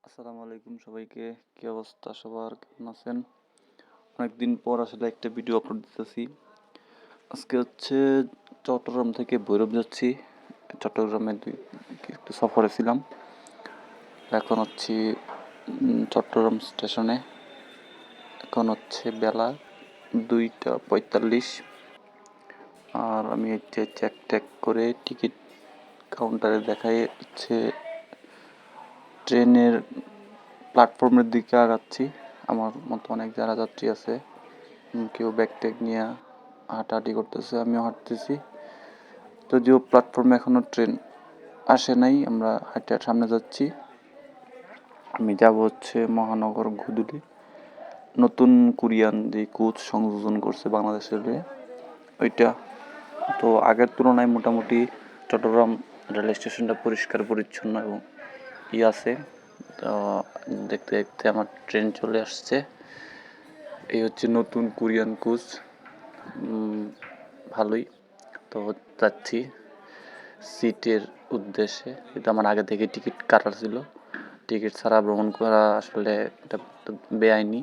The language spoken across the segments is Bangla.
আসসালামু আলাইকুম সবাইকে। কি অবস্থা সবার, কেমন আছেন? অনেকদিন পর আসলে একটা ভিডিও আপলোড দিতেছি। আজকে হচ্ছে চট্টগ্রাম থেকে ভৈরব যাচ্ছি। চট্টগ্রামে একটু সফরে ছিলাম। এখন হচ্ছি চট্টগ্রাম স্টেশনে। এখন হচ্ছে বেলা 2:45। আর আমি হচ্ছে চেক টেক করে টিকিট কাউন্টারে দেখাই হচ্ছে ট্রেনের প্ল্যাটফর্মের দিকে আগাচ্ছি। আমার মতো অনেক যারা যাত্রী আছে, কেউ ব্যাগ ট্যাগ নিয়ে হাঁটাহাঁটি করতেছে, আমিও হাঁটতেছি। যদিও প্ল্যাটফর্মে এখনো ট্রেন আসে নাই, আমরা হাঁটে সামনে যাচ্ছি। আমি যাব হচ্ছে মহানগর গুদুলি। নতুন কোরিয়ান যে কোচ সংযোজন করছে বাংলাদেশের ওইটা। তো আগের তুলনায় মোটামুটি চট্টগ্রাম রেল স্টেশনটা পরিষ্কার পরিচ্ছন্ন এবং আছে। তো দেখতে দেখতে আমার ট্রেন চলে আসছে। এই হচ্ছে নতুন কোরিয়ান কোচ, ভালোই। তো যাচ্ছি সিটের উদ্দেশ্যে। এটা আমার আগে থেকে টিকিট কাটা ছিল। টিকিট ছাড়া ভ্রমণ করা আসলে এটা বেআইনি।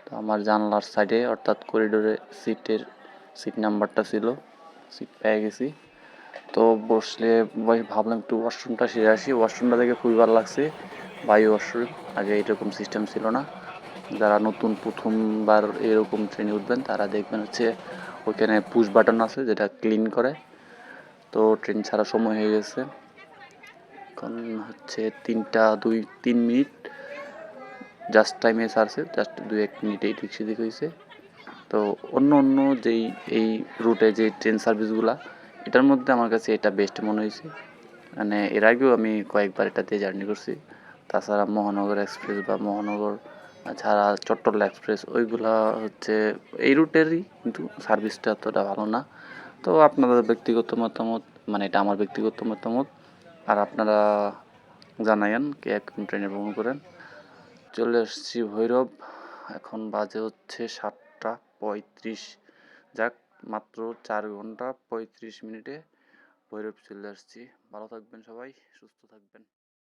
তো আমার জানলার সাইডে অর্থাৎ করিডোরে সিট নাম্বারটা ছিল, সিট পেয়ে গেছি। তো বসলে ভাবলাম একটু ওয়াশরুমটা সেরে আসি। ওয়াশরুমটা দেখে খুবই ভালো লাগছে, বায়ু ওয়াশরুম। আগে এরকম সিস্টেম ছিল না। যারা নতুন প্রথমবার এরকম ট্রেনে উঠবেন তারা দেখবেন হচ্ছে ওইখানে পুশ বাটন আছে যেটা ক্লিন করে। তো ট্রেন ছাড়ার সময় হয়ে গেছে, এখন হচ্ছে 3:03 জাস্ট টাইমে ছাড়ছে, জাস্ট 2-1 মিনিটেই ঠিক সেদিক হয়েছে। তো অন্য যেই এই রুটে যে ট্রেন সার্ভিসগুলো, এটার মধ্যে আমার কাছে এটা বেস্ট মনে হয়েছে। মানে এর আগেও আমি কয়েকবার এটাতে জার্নি করছি। তাছাড়া মহানগর এক্সপ্রেস বা মহানগর ছাড়া চট্টলা এক্সপ্রেস, ওইগুলা হচ্ছে এই রুটেরই, কিন্তু সার্ভিসটা অতটা ভালো না। তো আপনাদের ব্যক্তিগত মতামত, মানে এটা আমার ব্যক্তিগত মতামত। আর আপনারা জানাইন কে কোন ট্রেনে ভ্রমণ করেন। চলে এসেছি ভৈরব। এখন বাজে হচ্ছে 7:35। যাক, মাত্র 4 ঘন্টা 35 মিনিটে ভৈরব চলে আসছি। ভালো থাকবেন সবাই, সুস্থ থাকবেন।